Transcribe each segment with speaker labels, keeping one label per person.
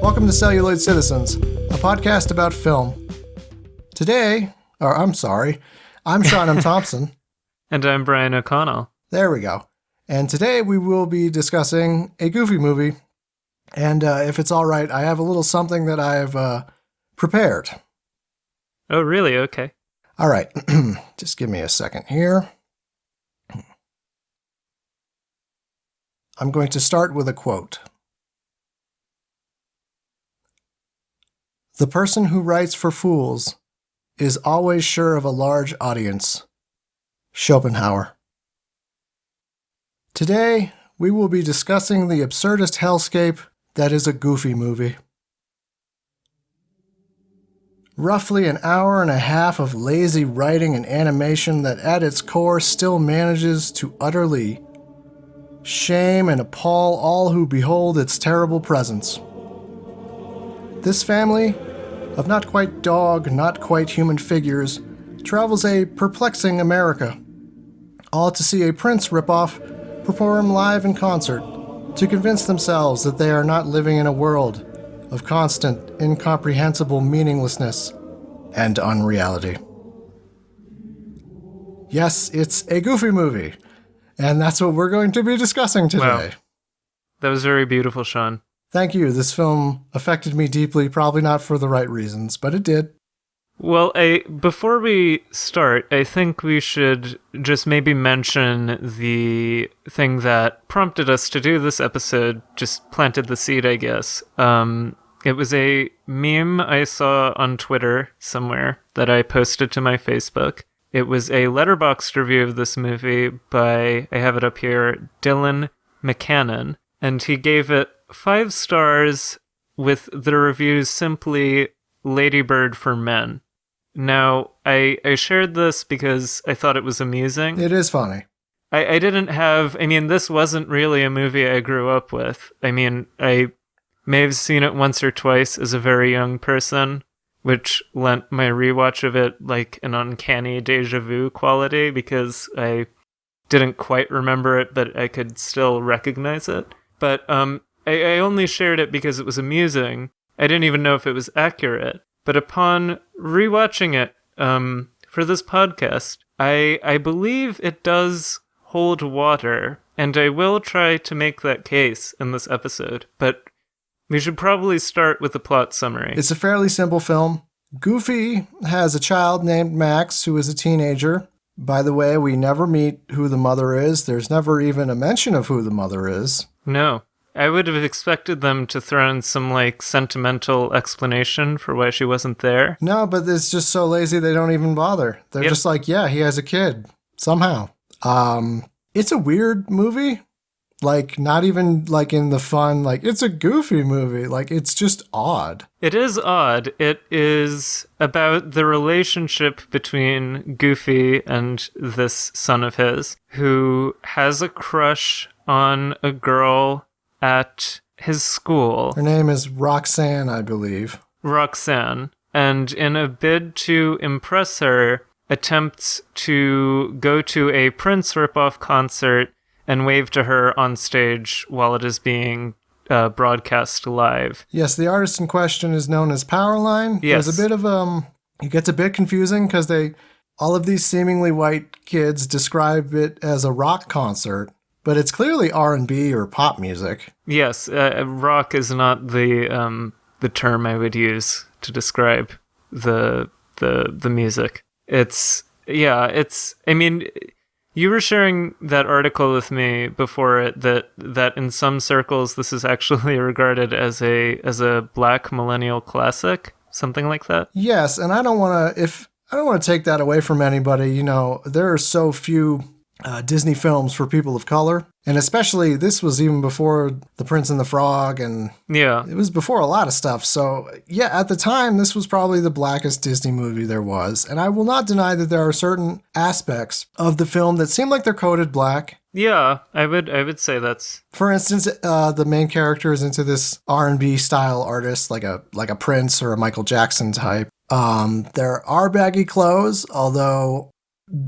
Speaker 1: Welcome to Celluloid Citizens, a podcast about film. I'm Sean M. Thompson.
Speaker 2: And I'm Brian O'Connell.
Speaker 1: There we go. And today we will be discussing a Goofy movie. And if it's all right, I have a little something that I've prepared.
Speaker 2: Oh, really? Okay.
Speaker 1: All right. Just give me a second here. I'm going to start with a quote. The person who writes for fools is always sure of a large audience. Schopenhauer. Today, we will be discussing the absurdist hellscape that is a Goofy movie. Roughly an hour and a half of lazy writing and animation that at its core still manages to utterly shame and appall all who behold its terrible presence. This family of not quite dog, not quite human figures travels a perplexing America, all to see a Prince ripoff perform live in concert, to convince themselves that they are not living in a world of constant, incomprehensible meaninglessness and unreality. Yes, it's a Goofy movie, and that's what we're going to be discussing today.
Speaker 2: Wow. That was very beautiful, Sean.
Speaker 1: Thank you. This film affected me deeply, probably not for the right reasons, but it did.
Speaker 2: Well, before we start, I think we should just maybe mention the thing that prompted us to do this episode, just planted the seed, I guess. It was a meme I saw on Twitter somewhere that I posted to my Facebook. It was a Letterboxd review of this movie by, I have it up here, Dylan McCannon, and he gave it 5 stars with the reviews simply Lady Bird for Men. Now, I shared this because I thought it was amusing.
Speaker 1: It is funny.
Speaker 2: This wasn't really a movie I grew up with. I may have seen it once or twice as a very young person, which lent my rewatch of it like an uncanny deja vu quality because I didn't quite remember it, but I could still recognize it. But I only shared it because it was amusing. I didn't even know if it was accurate. But upon rewatching it for this podcast, I believe it does hold water, and I will try to make that case in this episode. But we should probably start with the plot summary.
Speaker 1: It's a fairly simple film. Goofy has a child named Max who is a teenager. By the way, we never meet who the mother is. There's never even a mention of who the mother is.
Speaker 2: No. I would have expected them to throw in some, sentimental explanation for why she wasn't there.
Speaker 1: No, but it's just so lazy they don't even bother. They're just like, yeah, he has a kid. Somehow. It's a weird movie. Not even, in the fun, it's a Goofy movie. It's just odd.
Speaker 2: It is odd. It is about the relationship between Goofy and this son of his, who has a crush on a girl at his school.
Speaker 1: Her name is Roxanne, I believe.
Speaker 2: Roxanne. And in a bid to impress her, attempts to go to a Prince ripoff concert and wave to her on stage while it is being broadcast live.
Speaker 1: Yes, the artist in question is known as Powerline.
Speaker 2: Yes.
Speaker 1: There's a bit of, it gets a bit confusing because all of these seemingly white kids describe it as a rock concert. But it's clearly R&B or pop music.
Speaker 2: Yes, rock is not the term I would use to describe the music. You were sharing that article with me before it that in some circles this is actually regarded as a Black millennial classic, something like that.
Speaker 1: Yes, and I don't want to take that away from anybody. There are so few Disney films for people of color. And especially, this was even before The Prince and the Frog, and it was before a lot of stuff. So, yeah, at the time, this was probably the blackest Disney movie there was. And I will not deny that there are certain aspects of the film that seem like they're coded black.
Speaker 2: Yeah, I would say that's...
Speaker 1: For instance, the main character is into this R&B style artist, like a Prince or a Michael Jackson type. There are baggy clothes, although...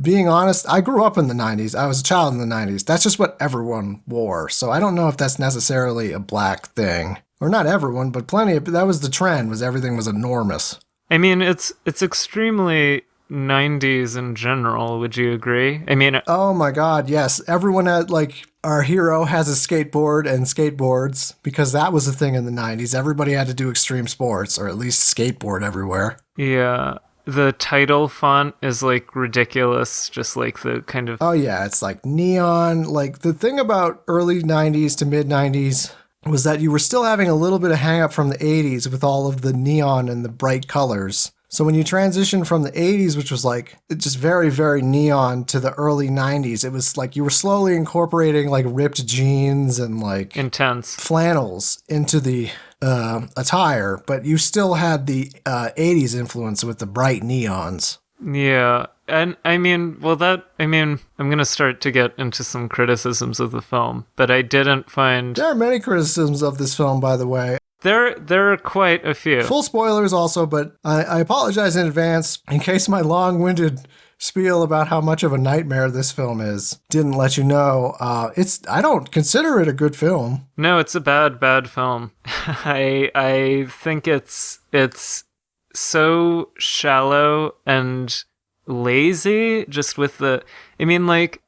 Speaker 1: Being honest, I grew up in the 90s. I was a child in the 90s. That's just what everyone wore. So I don't know if that's necessarily a black thing. Or not everyone, but plenty of, that was the trend, was everything was enormous.
Speaker 2: I mean, it's extremely 90s in general, would you agree? I mean,
Speaker 1: Oh my god, yes. Everyone had, like, our hero has a skateboard and skateboards, because that was a thing in the 90s. Everybody had to do extreme sports, or at least skateboard everywhere.
Speaker 2: yeah, the title font is like ridiculous, just like the kind of
Speaker 1: Oh yeah, it's like neon. Like, the thing about early 90s to mid 90s was that you were still having a little bit of hang up from the 80s with all of the neon and the bright colors. So when you transitioned from the 80s, which was like just very, very neon, to the early 90s, it was like you were slowly incorporating like ripped jeans and like
Speaker 2: intense.
Speaker 1: flannels into the attire, but you still had the 80s influence with the bright neons.
Speaker 2: Yeah. And I mean, I'm going to start to get into some criticisms of the film, but I didn't find.
Speaker 1: There are many criticisms of this film, by the way.
Speaker 2: There are quite a few.
Speaker 1: Full spoilers also, but I apologize in advance in case my long-winded spiel about how much of a nightmare this film is didn't let you know. I don't consider it a good film.
Speaker 2: No, it's a bad film. I think it's so shallow and lazy, just with the. I mean, like,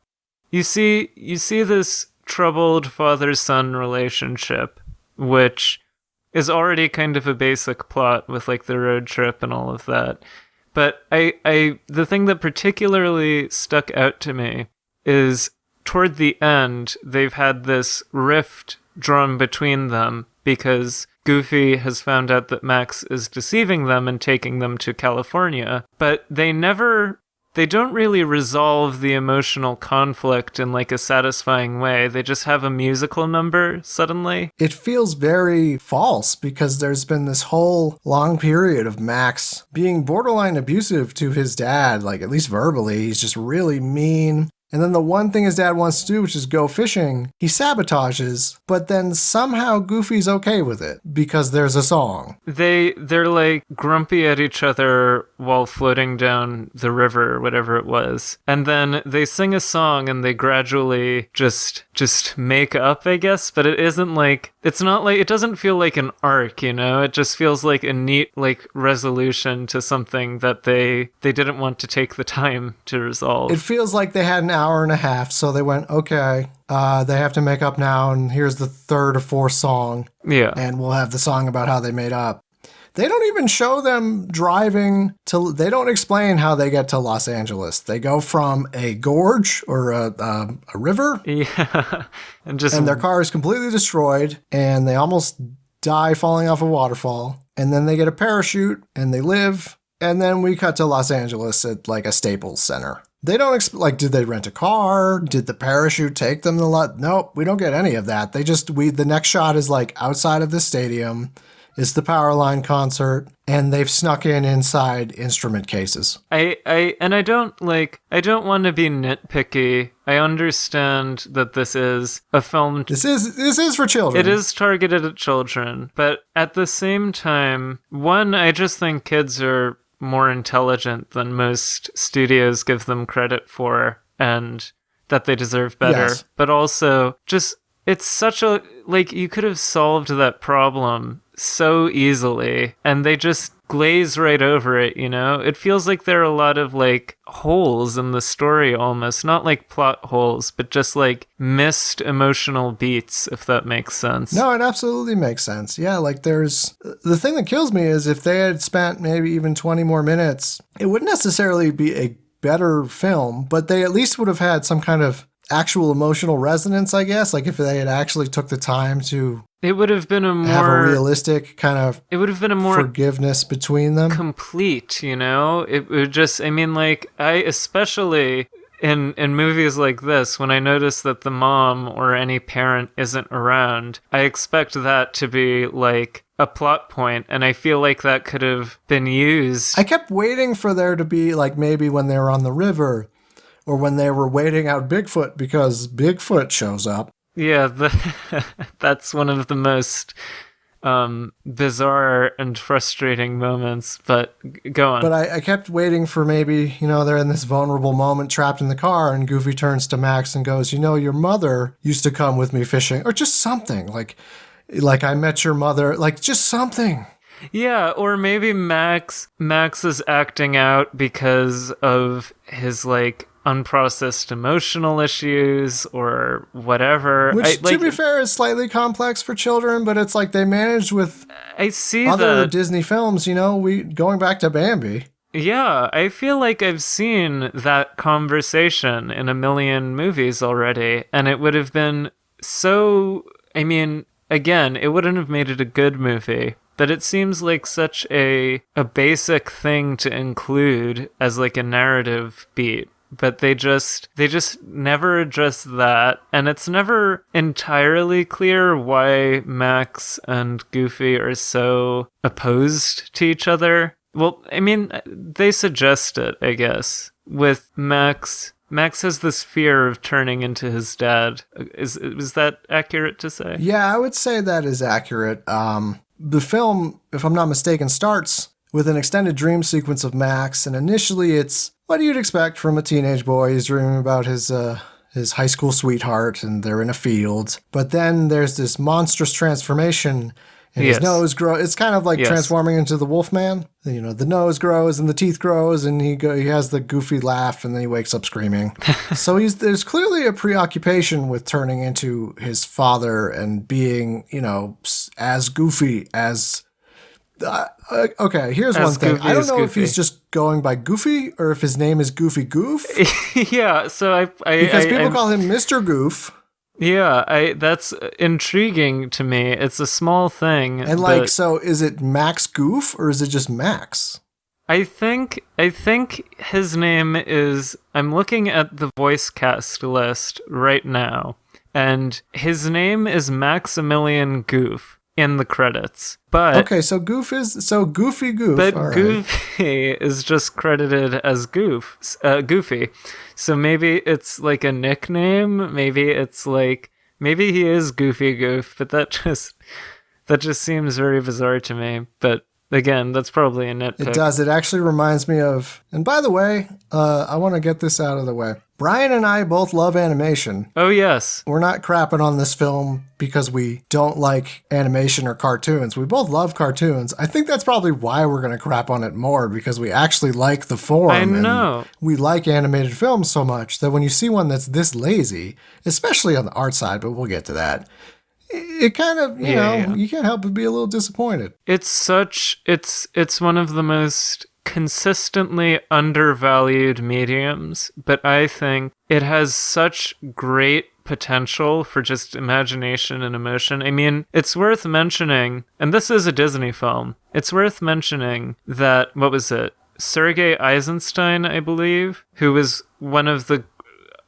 Speaker 2: you see this troubled father-son relationship, which is already kind of a basic plot with like the road trip and all of that. But the thing that particularly stuck out to me is toward the end, they've had this rift drawn between them because Goofy has found out that Max is deceiving them and taking them to California, but they don't really resolve the emotional conflict in like a satisfying way. They just have a musical number suddenly.
Speaker 1: It feels very false because there's been this whole long period of Max being borderline abusive to his dad, like at least verbally. He's just really mean. And then the one thing his dad wants to do, which is go fishing, he sabotages, but then somehow Goofy's okay with it because there's a song.
Speaker 2: They're like grumpy at each other while floating down the river or whatever it was. And then they sing a song and they gradually just make up, I guess, but it isn't like, it's not like, it doesn't feel like an arc, you know? It just feels like a neat like resolution to something that they didn't want to take the time to resolve.
Speaker 1: It feels like they had an hour and a half, so they went, okay, they have to make up now, and here's the third or fourth song.
Speaker 2: Yeah.
Speaker 1: And we'll have the song about how they made up. They don't even show them driving to, they don't explain how they get to Los Angeles. They go from a gorge or a river.
Speaker 2: Yeah. And
Speaker 1: their car is completely destroyed, and they almost die falling off a waterfall. And then they get a parachute, and they live. And then we cut to Los Angeles at like a Staples Center. They don't like, did they rent a car? Did the parachute take them Nope, we don't get any of that. The next shot is like outside of the stadium. It's the Powerline concert, and they've snuck inside instrument cases.
Speaker 2: I don't want to be nitpicky. I understand that this is a film.
Speaker 1: This is for children.
Speaker 2: It is targeted at children, but at the same time, one, I just think kids are more intelligent than most studios give them credit for, and that they deserve better.
Speaker 1: Yes.
Speaker 2: But also, just, it's such a, like, you could have solved that problem so easily, and they just glaze right over it, you know? It feels like there are a lot of, like, holes in the story almost. Not like plot holes, but just, like, missed emotional beats, if that makes sense.
Speaker 1: No, it absolutely makes sense. Yeah, like there's... The thing that kills me is if they had spent maybe even 20 more minutes, it wouldn't necessarily be a better film, but they at least would have had some kind of actual emotional resonance, I guess. Like if they had actually took the time to...
Speaker 2: It would have been
Speaker 1: have a realistic kind of...
Speaker 2: It would have been a more...
Speaker 1: forgiveness between them.
Speaker 2: Complete, you know? It would just... I mean, like, I especially... In movies like this, when I notice that the mom or any parent isn't around, I expect that to be, like, a plot point, and I feel like that could have been used.
Speaker 1: I kept waiting for there to be, like, maybe when they were on the river, or when they were waiting out Bigfoot, because Bigfoot shows up.
Speaker 2: Yeah, that's one of the most bizarre and frustrating moments, but go on.
Speaker 1: But I kept waiting for maybe, they're in this vulnerable moment trapped in the car, and Goofy turns to Max and goes, your mother used to come with me fishing, or just something. Like, Like I Met Your Mother, like just something.
Speaker 2: Yeah, or maybe Max is acting out because of his like unprocessed emotional issues or whatever.
Speaker 1: Which, to be fair, is slightly complex for children, but it's like they managed with
Speaker 2: I see
Speaker 1: other
Speaker 2: that.
Speaker 1: Disney films, we going back to Bambi.
Speaker 2: Yeah, I feel like I've seen that conversation in a million movies already, and it would have been so. I mean, again, it wouldn't have made it a good movie, but it seems like such a basic thing to include as like a narrative beat. But they just never address that, and it's never entirely clear why Max and Goofy are so opposed to each other. Well, I mean, they suggest it, I guess. With Max has this fear of turning into his dad. Is that accurate to say?
Speaker 1: Yeah, I would say that is accurate. The film, if I'm not mistaken, starts with an extended dream sequence of Max, and initially it's what you'd expect from a teenage boy. He's dreaming about his high school sweetheart, and they're in a field. But then there's this monstrous transformation, and his nose grows. It's kind of like transforming into the Wolfman. The nose grows and the teeth grows, and he has the goofy laugh, and then he wakes up screaming. So there's clearly a preoccupation with turning into his father and being, as goofy as. Okay, here's one thing. I don't know if he's just going by Goofy or if his name is Goofy Goof.
Speaker 2: Yeah, so
Speaker 1: because people call him Mr. Goof.
Speaker 2: Yeah, that's intriguing to me. It's a small thing.
Speaker 1: And so is it Max Goof or is it just Max?
Speaker 2: I think his name is. I'm looking at the voice cast list right now, and his name is Maximilian Goof in the credits. But
Speaker 1: okay, so Goofy Goof.
Speaker 2: But
Speaker 1: all right.
Speaker 2: Goofy is just credited as Goofy. So maybe it's like a nickname. Maybe he is Goofy Goof. But that just seems very bizarre to me. But again, that's probably a nitpick.
Speaker 1: It does. It actually reminds me of. And by the way, I want to get this out of the way. Brian and I both love animation.
Speaker 2: Oh, yes.
Speaker 1: We're not crapping on this film because we don't like animation or cartoons. We both love cartoons. I think that's probably why we're going to crap on it more, because we actually like the form.
Speaker 2: I know.
Speaker 1: And we like animated films so much that when you see one that's this lazy, especially on the art side, but we'll get to that, it kind of, you can't help but be a little disappointed.
Speaker 2: It's one of the most consistently undervalued mediums, but I think it has such great potential for just imagination and emotion. I mean, it's worth mentioning, and this is a Disney film, it's worth mentioning that, what was it? Sergei Eisenstein, I believe, who was one of the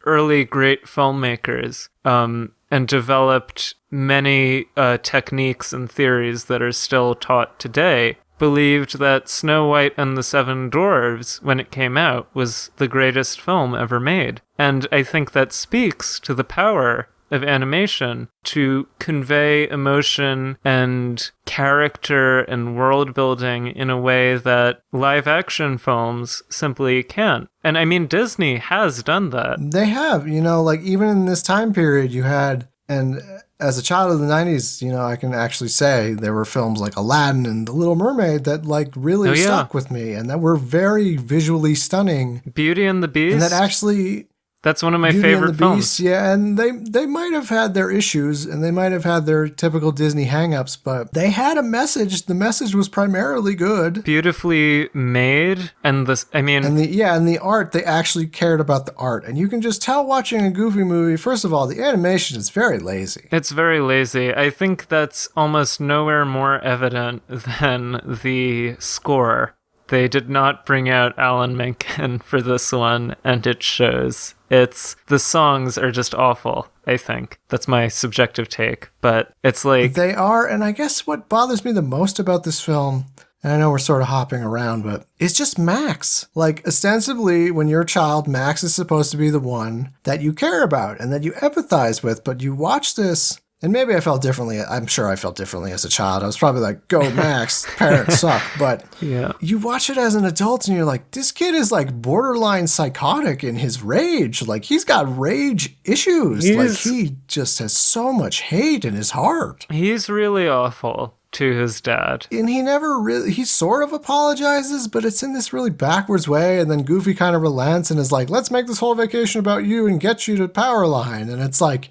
Speaker 2: early great filmmakers, and developed many techniques and theories that are still taught today, believed that Snow White and the Seven Dwarfs, when it came out, was the greatest film ever made. And I think that speaks to the power of animation to convey emotion and character and world building in a way that live action films simply can't. And I mean, Disney has done that.
Speaker 1: They have, even in this time period you had, and as a child of the 90s, I can actually say there were films like Aladdin and The Little Mermaid that really stuck with me and that were very visually stunning.
Speaker 2: Beauty and the Beast.
Speaker 1: And that actually...
Speaker 2: That's one of my
Speaker 1: Beauty
Speaker 2: favorite
Speaker 1: and the
Speaker 2: films.
Speaker 1: Beast, yeah, and they might have had their issues and they might have had their typical Disney hangups, but they had a message. The message was primarily good.
Speaker 2: Beautifully made, and
Speaker 1: the art, they actually cared about the art. And you can just tell watching a Goofy movie, first of all, the animation is very lazy.
Speaker 2: It's very lazy. I think that's almost nowhere more evident than the score. They did not bring out Alan Menken for this one, and it shows. The songs are just awful, I think. That's my subjective take, but it's like...
Speaker 1: They are, and I guess what bothers me the most about this film, and I know we're sort of hopping around, but it's just Max. Like, ostensibly, when you're a child, Max is supposed to be the one that you care about and that you empathize with, but you watch this, And maybe I felt differently. I'm sure I felt differently as a child. I was probably like, go Max, parents suck. But
Speaker 2: Yeah.
Speaker 1: you watch it as an adult and you're like, this kid is like borderline psychotic in his rage. Like he's got rage issues. Like he just has so much hate in his heart.
Speaker 2: He's really awful to his dad.
Speaker 1: And he sort of apologizes, but it's in this really backwards way. And then Goofy kind of relents and is like, let's make this whole vacation about you and get you to Powerline. And it's like,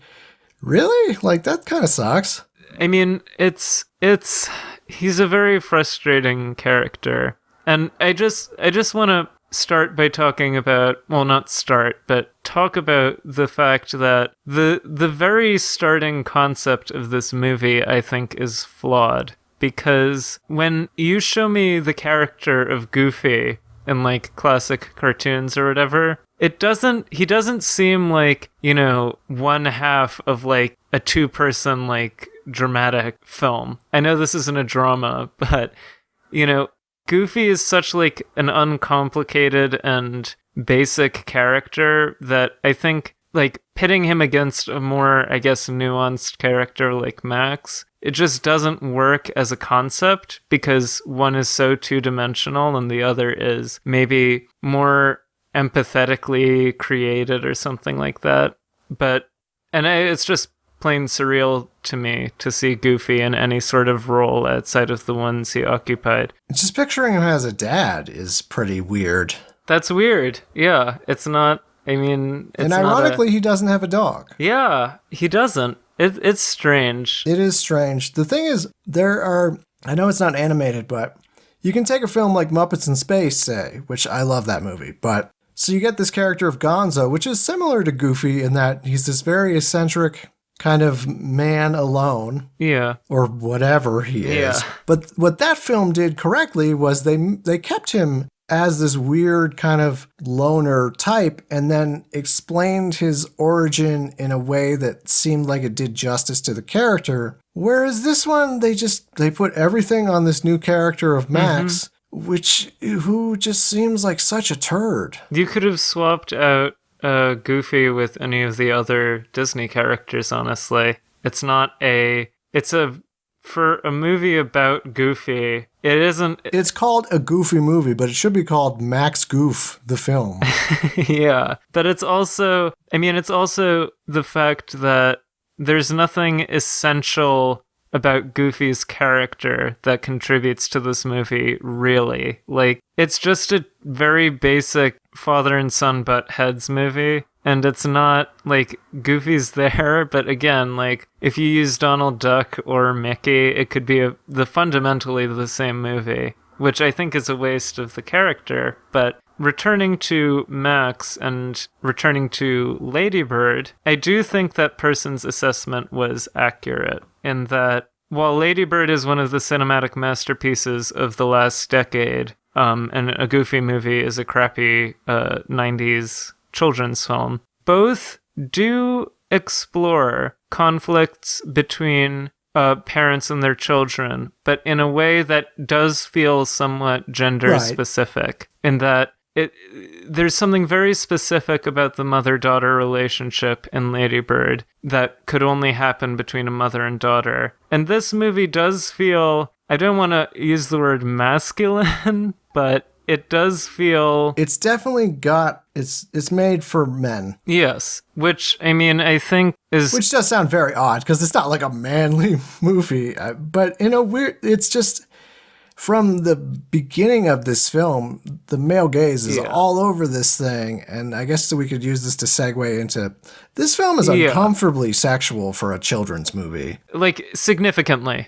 Speaker 1: really? Like, that kind of sucks.
Speaker 2: I mean, he's a very frustrating character. And I just want to start by talking about, well, not start, but talk about the fact that the very starting concept of this movie, I think, is flawed. Because when you show me the character of Goofy in, like, classic cartoons or whatever, he doesn't seem like, one half of, like, a two-person, like, dramatic film. I know this isn't a drama, but, Goofy is such, like, an uncomplicated and basic character that I think, like, pitting him against a more, I guess, nuanced character like Max, it just doesn't work as a concept because one is so two-dimensional and the other is maybe more empathetically created or something like that. It's just plain surreal to me to see Goofy in any sort of role outside of the ones he occupied.
Speaker 1: Just picturing him as a dad is pretty weird.
Speaker 2: That's weird. Yeah, it's not, and
Speaker 1: ironically, he doesn't have a dog.
Speaker 2: Yeah, he doesn't. It's strange.
Speaker 1: It is strange. The thing is, I know it's not animated, but you can take a film like Muppets in Space, say, which I love that movie, but so you get this character of Gonzo, which is similar to Goofy in that he's this very eccentric kind of man alone.
Speaker 2: Yeah.
Speaker 1: Or whatever he is.
Speaker 2: Yeah.
Speaker 1: But what that film did correctly was they kept him as this weird kind of loner type and then explained his origin in a way that seemed like it did justice to the character. Whereas this one, they put everything on this new character of Max, who just seems like such a turd.
Speaker 2: You could have swapped out Goofy with any of the other Disney characters, honestly. For a movie about Goofy, it isn't...
Speaker 1: It's called a Goofy movie, but it should be called Max Goof, the film.
Speaker 2: Yeah, but it's also the fact that there's nothing essential about Goofy's character that contributes to this movie, really. Like, it's just a very basic father and son butt heads movie. And it's not, like, Goofy's there, but again, like, if you use Donald Duck or Mickey, it could be fundamentally the same movie, which I think is a waste of the character. But returning to Max and returning to Lady Bird, I do think that person's assessment was accurate, in that while Lady Bird is one of the cinematic masterpieces of the last decade, and a Goofy movie is a crappy 90s children's film, both do explore conflicts between parents and their children, but in a way that does feel somewhat gender specific, in that there's something very specific about the mother-daughter relationship in Lady Bird that could only happen between a mother and daughter. And this movie does feel, I don't want to use the word masculine, but it does feel...
Speaker 1: It's definitely got... It's made for men.
Speaker 2: Yes. Which, I think is...
Speaker 1: Which does sound very odd, because it's not like a manly movie. But in a weird... It's just... From the beginning of this film, the male gaze is all over this thing. And I guess we could use this to segue into... This film is uncomfortably sexual for a children's movie.
Speaker 2: Like, significantly.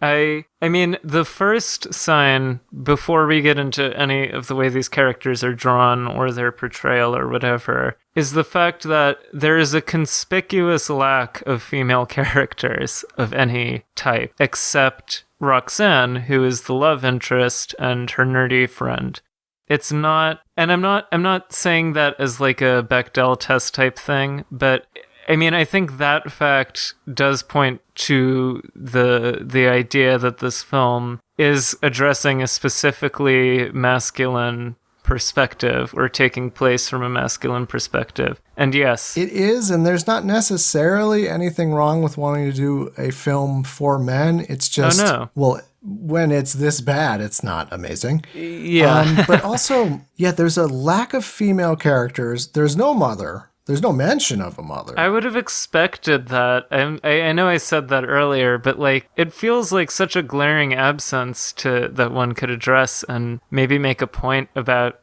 Speaker 2: I mean, the first sign, before we get into any of the way these characters are drawn or their portrayal or whatever, is the fact that there is a conspicuous lack of female characters of any type, except Roxanne, who is the love interest and her nerdy friend. It's not, and I'm not saying that as like a Bechdel test type thing, but I think that fact does point to the idea that this film is addressing a specifically masculine perspective or taking place from a masculine perspective. And yes,
Speaker 1: It is, and there's not necessarily anything wrong with wanting to do a film for men. It's just,
Speaker 2: no.
Speaker 1: well, when it's this bad, it's not amazing.
Speaker 2: Yeah.
Speaker 1: But also, yeah, there's a lack of female characters. There's no mother. There's no mention of a mother.
Speaker 2: I would have expected that. I know I said that earlier, but like it feels like such a glaring absence that one could address and maybe make a point about,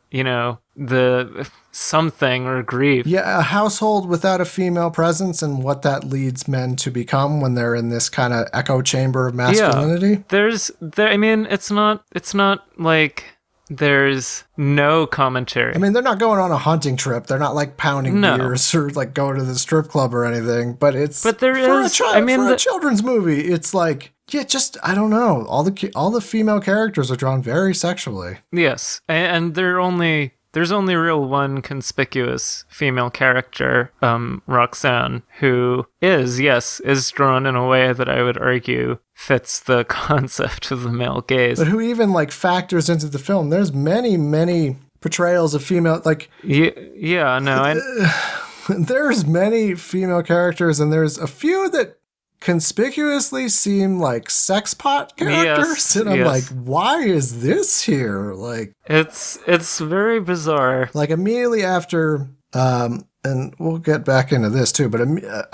Speaker 2: the something or grief.
Speaker 1: Yeah, a household without a female presence and what that leads men to become when they're in this kind of echo chamber of masculinity.
Speaker 2: Yeah. It's not like there's no commentary.
Speaker 1: I mean, they're not going on a hunting trip. They're not like pounding beers or like going to the strip club or anything. But for a children's movie, it's like, yeah, just I don't know. All the female characters are drawn very sexually.
Speaker 2: Yes, and there's only real one conspicuous female character, Roxanne, who is drawn in a way that I would argue fits the concept of the male gaze.
Speaker 1: But who even like factors into the film? There's many portrayals of female, like there's many female characters, and there's a few that conspicuously seem like sex pot characters,
Speaker 2: yes,
Speaker 1: and I'm like, why is this here? Like,
Speaker 2: it's very bizarre.
Speaker 1: Like immediately after, and we'll get back into this too, but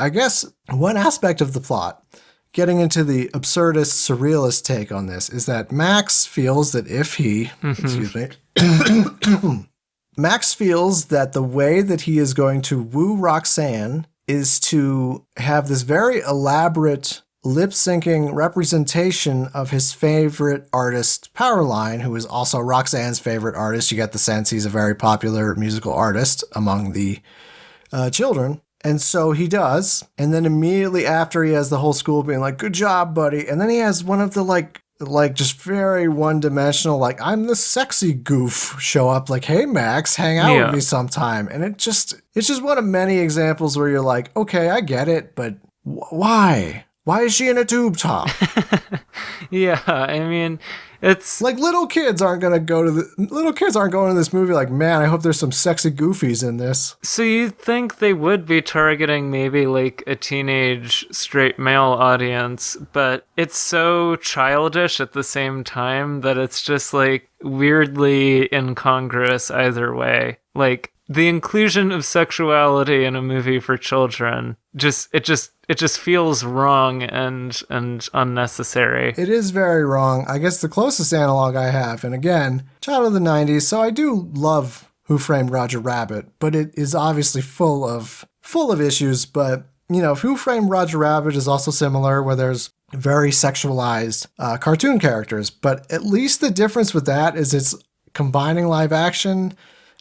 Speaker 1: I guess one aspect of the plot, getting into the absurdist, surrealist take on this, is that Max feels that Max feels that the way that he is going to woo Roxanne is to have this very elaborate lip-syncing representation of his favorite artist, Powerline, who is also Roxanne's favorite artist. You get the sense he's a very popular musical artist among the children. And so he does. And then immediately after, he has the whole school being like, good job, buddy. And then he has one of the like just very one-dimensional, like, I'm the sexy goof show up, like, hey, Max, hang out with me sometime. And it's just one of many examples where you're like, okay, I get it, but why? Why is she in a tube top?
Speaker 2: Yeah, I mean, it's
Speaker 1: like little kids aren't going to this movie like, man, I hope there's some sexy goofies in this.
Speaker 2: So you'd think they would be targeting maybe like a teenage straight male audience, but it's so childish at the same time that it's just like weirdly incongruous either way. Like the inclusion of sexuality in a movie for children it just feels wrong and unnecessary.
Speaker 1: It is very wrong. I guess the closest analog I have, and again, child of the 90s, so I do love Who Framed Roger Rabbit, but it is obviously full of issues. But, Who Framed Roger Rabbit is also similar, where there's very sexualized cartoon characters. But at least the difference with that is it's combining live action,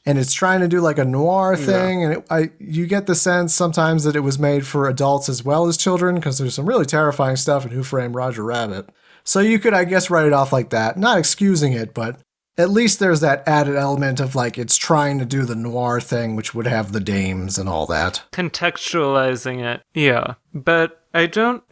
Speaker 1: and it's trying to do like a noir thing. Yeah. And you get the sense sometimes that it was made for adults as well as children, because there's some really terrifying stuff in Who Framed Roger Rabbit. So you could, I guess, write it off like that. Not excusing it, but at least there's that added element of like it's trying to do the noir thing, which would have the dames and all that.
Speaker 2: Contextualizing it. Yeah. But I don't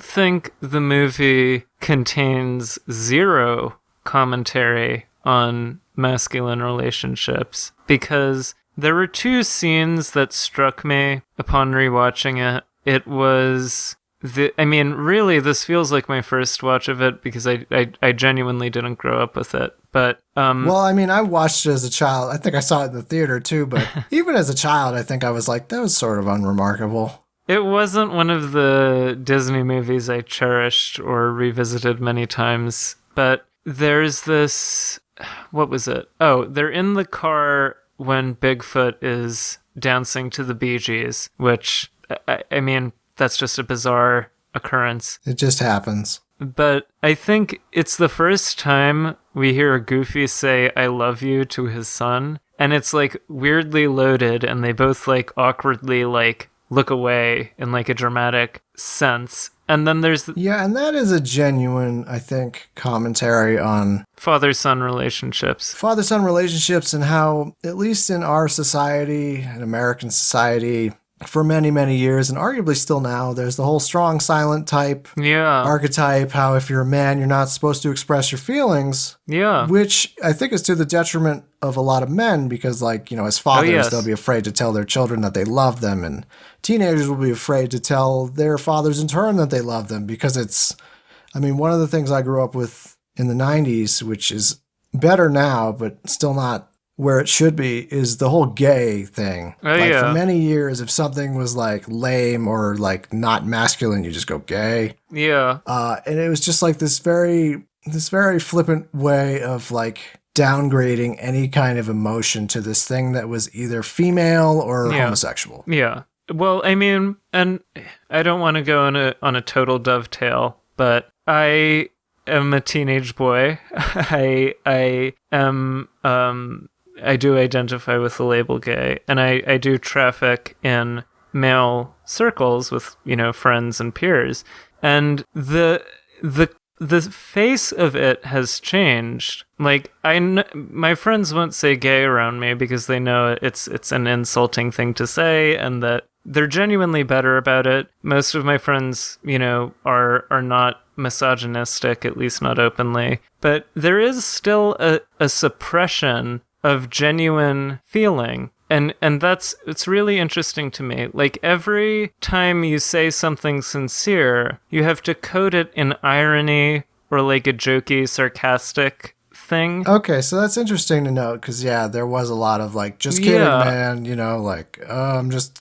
Speaker 2: think the movie contains zero commentary on masculine relationships, because there were two scenes that struck me upon rewatching it. It was really this feels like my first watch of it because I genuinely didn't grow up with it. But
Speaker 1: well, I watched it as a child. I think I saw it in the theater too, but even as a child, I think I was like, that was sort of unremarkable.
Speaker 2: It wasn't one of the Disney movies I cherished or revisited many times, but there's this. What was it? Oh, they're in the car when Bigfoot is dancing to the Bee Gees, which, that's just a bizarre occurrence.
Speaker 1: It just happens.
Speaker 2: But I think it's the first time we hear Goofy say, I love you to his son, and it's like weirdly loaded, and they both like awkwardly like look away in like a dramatic sense. And then there's...
Speaker 1: and that is a genuine, I think, commentary on...
Speaker 2: father-son relationships.
Speaker 1: Father-son relationships and how, at least in our society, in American society, for many, many years, and arguably still now. There's the whole strong, silent type
Speaker 2: Yeah.
Speaker 1: archetype, how if you're a man, you're not supposed to express your feelings,
Speaker 2: Yeah.
Speaker 1: which I think is to the detriment of a lot of men because, like, you know, as fathers,
Speaker 2: yes.
Speaker 1: they'll be afraid to tell their children that they love them, and teenagers will be afraid to tell their fathers in turn that they love them because it's, I mean, one of the things I grew up with in the 90s, which is better now, but still not where it should be, is the whole gay thing.
Speaker 2: Oh,
Speaker 1: like
Speaker 2: yeah.
Speaker 1: for many years, if something was like lame or like not masculine, you just go gay.
Speaker 2: Yeah.
Speaker 1: And it was just like this very flippant way of like downgrading any kind of emotion to this thing that was either female or homosexual.
Speaker 2: Yeah. Well, I mean, and I don't want to go on a total dovetail, but I am a teenage boy. I am I do identify with the label gay, and I do traffic in male circles with, you know, friends and peers. And the face of it has changed. Like, my friends won't say gay around me because they know it's an insulting thing to say, and that they're genuinely better about it. Most of my friends, you know, are not misogynistic, at least not openly. But there is still a suppression of genuine feeling. And it's really interesting to me. Like, every time you say something sincere, you have to code it in irony or like a jokey, sarcastic thing.
Speaker 1: Okay, so that's interesting to note because, yeah, there was a lot of like, just kidding, man, you know, like, I'm just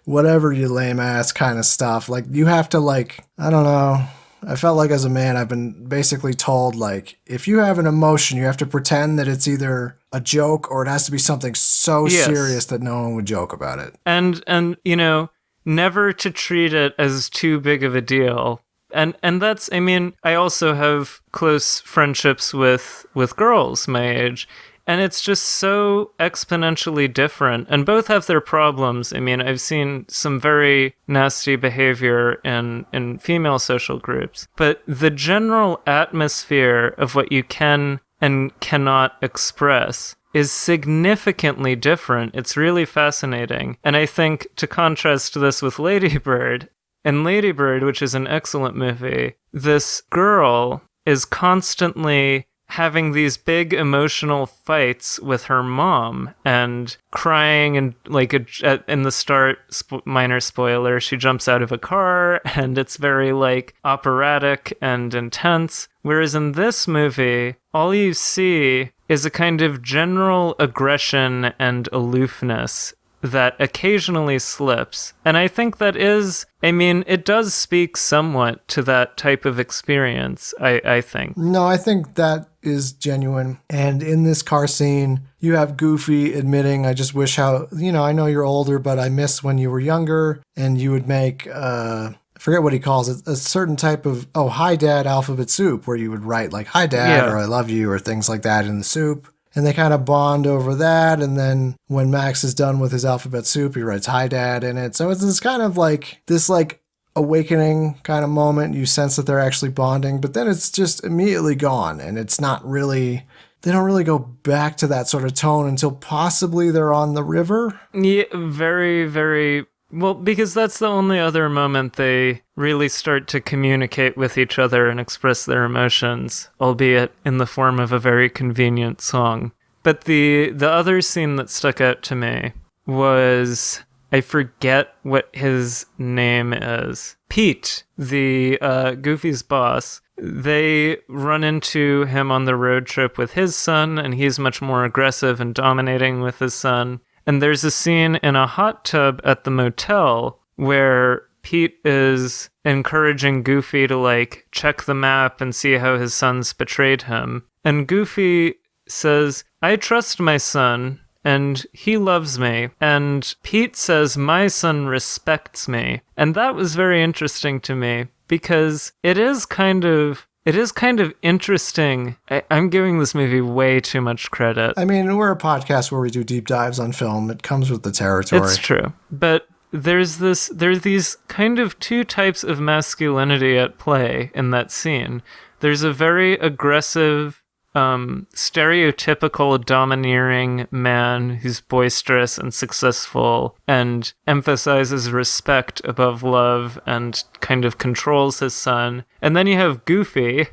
Speaker 1: whatever, you lame ass kind of stuff. Like, you have to, like, I don't know. I felt like as a man, I've been basically told, like, if you have an emotion, you have to pretend that it's either a joke or it has to be something so serious that no one would joke about it.
Speaker 2: And you know, never to treat it as too big of a deal. And that's, I mean, I also have close friendships with girls my age, and it's just so exponentially different. And both have their problems. I mean, I've seen some very nasty behavior in female social groups. But the general atmosphere of what you can and cannot express is significantly different. It's really fascinating. And I think to contrast this with Lady Bird, in Lady Bird, which is an excellent movie, this girl is constantly having these big emotional fights with her mom and crying, and like in the start, minor spoiler, she jumps out of a car and it's very like operatic and intense. Whereas in this movie, all you see is a kind of general aggression and aloofness that occasionally slips. And I think that is, I mean, it does speak somewhat to that type of experience, I think.
Speaker 1: No, I think that is genuine. And in this car scene, you have Goofy admitting, I just wish how, you know, I know you're older, but I miss when you were younger. And you would make, I forget what he calls it, a certain type of, hi dad alphabet soup, where you would write like, hi dad, or I love you, or things like that in the soup. And they kind of bond over that. And then when Max is done with his alphabet soup, he writes hi dad in it. So it's this kind of like, this like awakening kind of moment. You sense that they're actually bonding, but then it's just immediately gone. And it's not really, they don't really go back to that sort of tone until possibly they're on the river.
Speaker 2: Yeah, very, very. Well, because that's the only other moment they really start to communicate with each other and express their emotions, albeit in the form of a very convenient song. But the other scene that stuck out to me was, I forget what his name is. Pete, the Goofy's boss. They run into him on the road trip with his son, and he's much more aggressive and dominating with his son. And there's a scene in a hot tub at the motel where Pete is encouraging Goofy to like check the map and see how his son's betrayed him. And Goofy says, I trust my son and he loves me. And Pete says, my son respects me. And that was very interesting to me because it is kind of interesting. I'm giving this movie way too much credit.
Speaker 1: I mean, we're a podcast where we do deep dives on film. It comes with the territory.
Speaker 2: It's true. But there's these kind of two types of masculinity at play in that scene. There's a very aggressive stereotypical domineering man who's boisterous and successful and emphasizes respect above love and kind of controls his son. And then you have Goofy,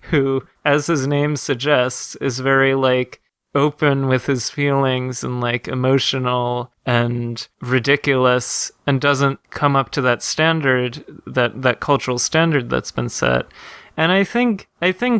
Speaker 2: who, as his name suggests, is very like open with his feelings and like emotional and ridiculous and doesn't come up to that standard, that cultural standard that's been set. And I think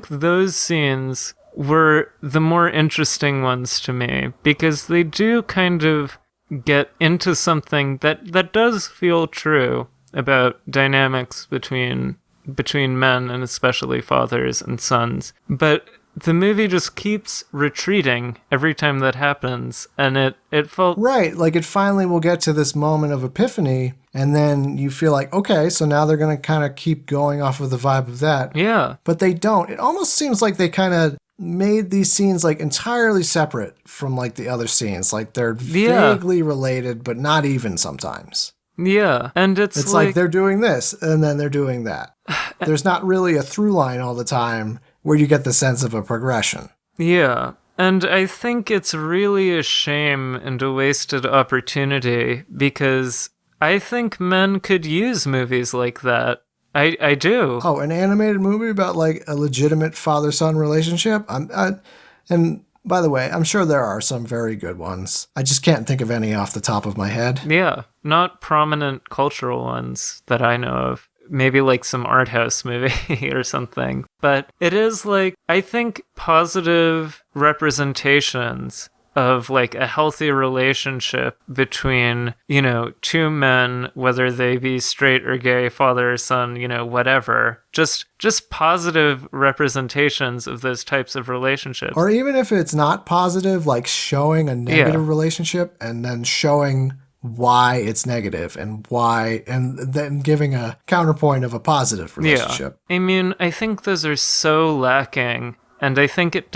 Speaker 2: those scenes were the more interesting ones to me because they do kind of get into something that does feel true about dynamics between men and especially fathers and sons. But the movie just keeps retreating every time that happens, and it felt...
Speaker 1: Right, like it finally will get to this moment of epiphany, and then you feel like, okay, so now they're going to kind of keep going off of the vibe of that.
Speaker 2: Yeah.
Speaker 1: But they don't. It almost seems like they kind of made these scenes like entirely separate from like the other scenes. Like they're vaguely related, but not even sometimes.
Speaker 2: Yeah, and it's
Speaker 1: like they're doing this, and then they're doing that. There's not really a through line all the time where you get the sense of a progression.
Speaker 2: Yeah, and I think it's really a shame and a wasted opportunity because I think men could use movies like that. I do.
Speaker 1: Oh, an animated movie about like a legitimate father-son relationship? And by the way, I'm sure there are some very good ones. I just can't think of any off the top of my head.
Speaker 2: Yeah, not prominent cultural ones that I know of. Maybe like some art house movie or something. But it is like, I think positive representations of like a healthy relationship between, you know, two men, whether they be straight or gay, father or son, you know, whatever. Just positive representations of those types of relationships.
Speaker 1: Or even if it's not positive, like showing a negative relationship and then showing why it's negative and why, and then giving a counterpoint of a positive relationship.
Speaker 2: Yeah. I mean, I think those are so lacking, and I think it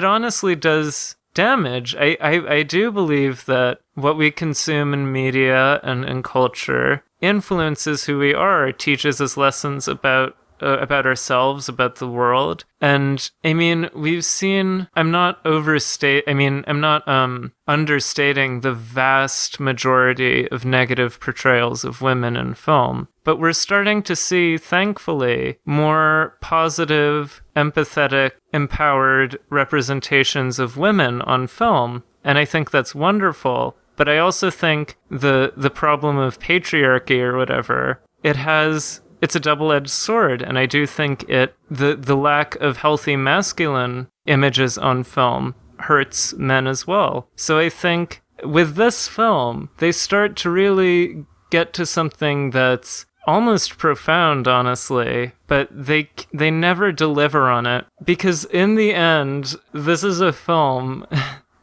Speaker 2: honestly does damage. I do believe that what we consume in media and in culture influences who we are, teaches us lessons about ourselves, about the world. And I mean, we've seen, I'm not understating the vast majority of negative portrayals of women in film, but we're starting to see, thankfully, more positive, empathetic, empowered representations of women on film. And I think that's wonderful. But I also think the problem of patriarchy or whatever, it's a double-edged sword, and I do think the lack of healthy masculine images on film hurts men as well. So I think with this film, they start to really get to something that's almost profound, honestly, but they never deliver on it, because in the end, this is a film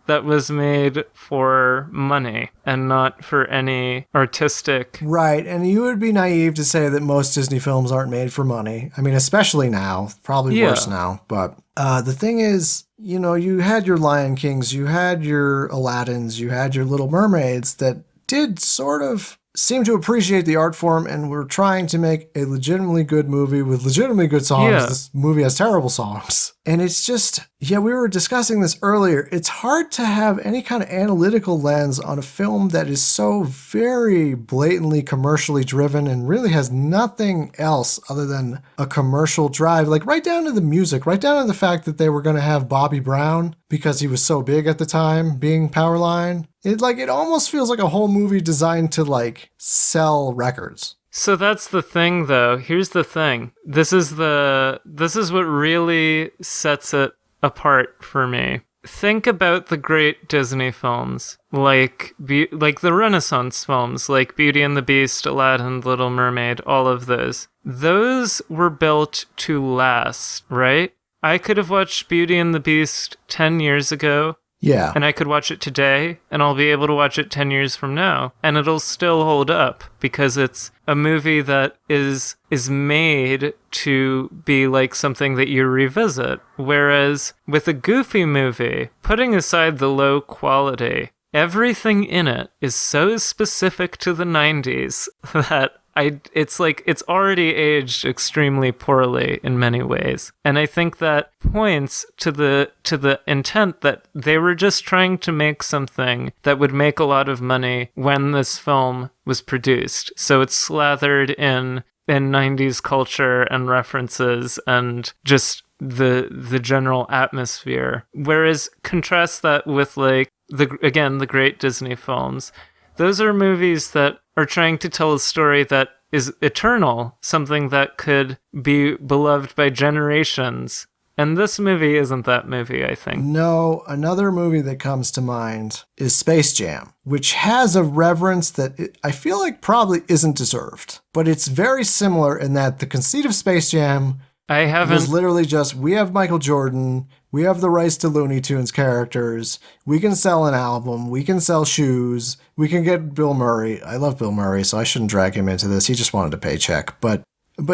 Speaker 2: that was made for money and not for any artistic...
Speaker 1: Right, and you would be naive to say that most Disney films aren't made for money. I mean, especially now, probably worse now, but the thing is, you know, you had your Lion Kings, you had your Aladdins, you had your Little Mermaids that did sort of seem to appreciate the art form and were trying to make a legitimately good movie with legitimately good songs. Yeah. This movie has terrible songs. And it's just, we were discussing this earlier. It's hard to have any kind of analytical lens on a film that is so very blatantly commercially driven and really has nothing else other than a commercial drive. Like right down to the music, right down to the fact that they were going to have Bobby Brown because he was so big at the time being Powerline. It almost feels like a whole movie designed to like sell records.
Speaker 2: So that's the thing, though. Here's the thing. This is what really sets it apart for me. Think about the great Disney films, like the Renaissance films, like Beauty and the Beast, Aladdin, Little Mermaid, all of those. Those were built to last, right? I could have watched Beauty and the Beast 10 years ago.
Speaker 1: Yeah.
Speaker 2: And I could watch it today, and I'll be able to watch it 10 years from now, and it'll still hold up, because it's a movie that is made to be like something that you revisit. Whereas with a Goofy movie, putting aside the low quality, everything in it is so specific to the 90s that it's like it's already aged extremely poorly in many ways. And I think that points to the intent that they were just trying to make something that would make a lot of money when this film was produced. So it's slathered in 90s culture and references and just the general atmosphere. Whereas contrast that with like the great Disney films. Those are movies that are trying to tell a story that is eternal, something that could be beloved by generations. And this movie isn't that movie, I think.
Speaker 1: No, another movie that comes to mind is Space Jam, which has a reverence that I feel like probably isn't deserved. But it's very similar in that the conceit of Space Jam was literally just, we have Michael Jordan, we have the rights to Looney Tunes characters, we can sell an album, we can sell shoes, we can get Bill Murray. I love Bill Murray, so I shouldn't drag him into this. He just wanted a paycheck. But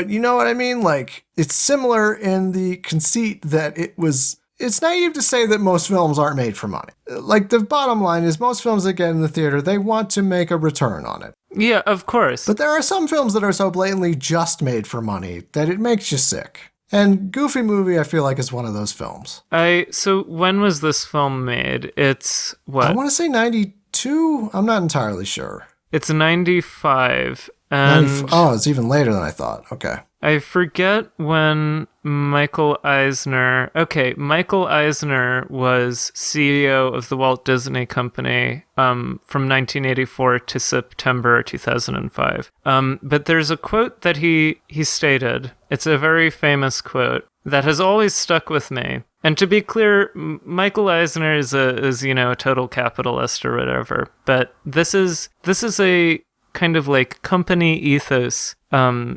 Speaker 1: you know what I mean? Like, it's similar in the conceit that it's naive to say that most films aren't made for money. Like, the bottom line is most films that get in the theater, they want to make a return on it.
Speaker 2: Yeah, of course.
Speaker 1: But there are some films that are so blatantly just made for money that it makes you sick. And Goofy Movie, I feel like, is one of those films.
Speaker 2: So when was this film made? It's what?
Speaker 1: I want to say 92? I'm not entirely sure.
Speaker 2: It's 95. And
Speaker 1: it's even later than I thought. Okay.
Speaker 2: I forget when Michael Eisner was CEO of the Walt Disney Company from 1984 to September 2005. But there's a quote that he stated. It's a very famous quote that has always stuck with me. And to be clear, Michael Eisner is a total capitalist or whatever. But this is a kind of like company ethos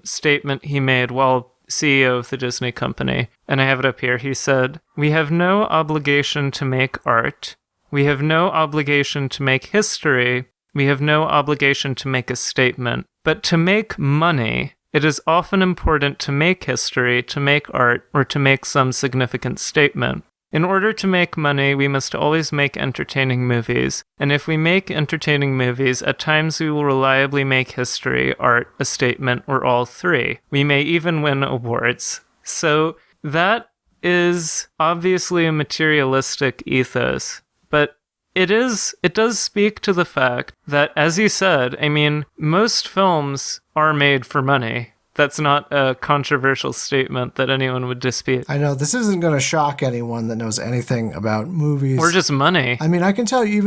Speaker 2: statement he made while CEO of the Disney Company. And I have it up here. He said, "We have no obligation to make art. We have no obligation to make history. We have no obligation to make a statement. But to make money, it is often important to make history, to make art, or to make some significant statement. In order to make money, we must always make entertaining movies. And if we make entertaining movies, at times we will reliably make history, art, a statement, or all three. We may even win awards." So that is obviously a materialistic ethos, but it does speak to the fact that, as you said, I mean, most films are made for money. That's not a controversial statement that anyone would dispute.
Speaker 1: I know, this isn't going to shock anyone that knows anything about movies.
Speaker 2: Or just money.
Speaker 1: I mean, I can tell you,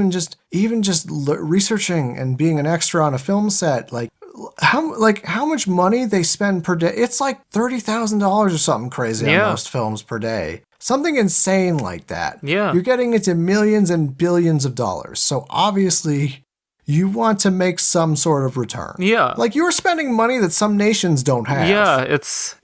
Speaker 1: even just researching and being an extra on a film set, how much money they spend per day. It's like $30,000 or something crazy on most films per day. Something insane like that.
Speaker 2: Yeah.
Speaker 1: You're getting into millions and billions of dollars. So obviously, you want to make some sort of return.
Speaker 2: Yeah.
Speaker 1: Like, you're spending money that some nations don't have.
Speaker 2: Yeah, it's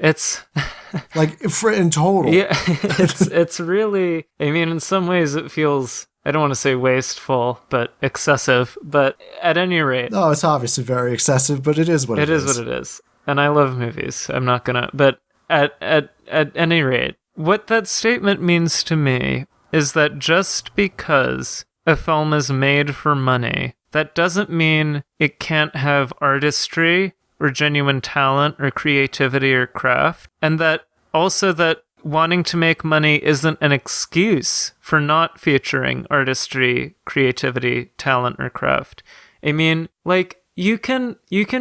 Speaker 1: like, in total.
Speaker 2: Yeah, it's really, I mean, in some ways it feels, I don't want to say wasteful, but excessive. But at any rate.
Speaker 1: Oh, it's obviously very excessive, but it is what it is.
Speaker 2: It is what it is. And I love movies. I'm not gonna, but at any rate, what that statement means to me is that just because a film is made for money, that doesn't mean it can't have artistry or genuine talent or creativity or craft. And that also that wanting to make money isn't an excuse for not featuring artistry, creativity, talent, or craft. I mean, like, you can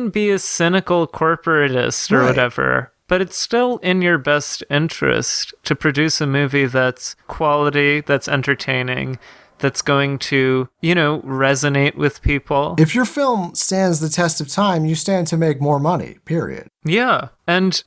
Speaker 2: be a cynical corporatist or whatever, but it's still in your best interest to produce a movie that's quality, that's entertaining, that's going to, resonate with people.
Speaker 1: If your film stands the test of time, you stand to make more money, period.
Speaker 2: Yeah. And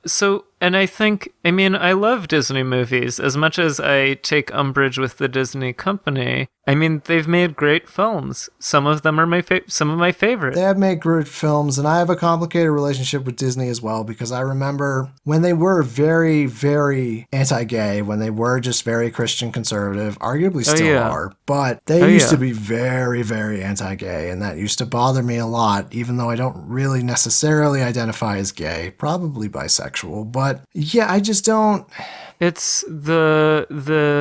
Speaker 2: I think, I love Disney movies as much as I take umbrage with the Disney company. I mean, they've made great films. Some of them are some of my favorite.
Speaker 1: They have made great films, and I have a complicated relationship with Disney as well, because I remember when they were very, very anti-gay, when they were just very Christian conservative, arguably still are, but they used to be very, very anti-gay, and that used to bother me a lot, even though I don't really necessarily identify as gay. gay, probably bisexual, but yeah, I just don't.
Speaker 2: It's the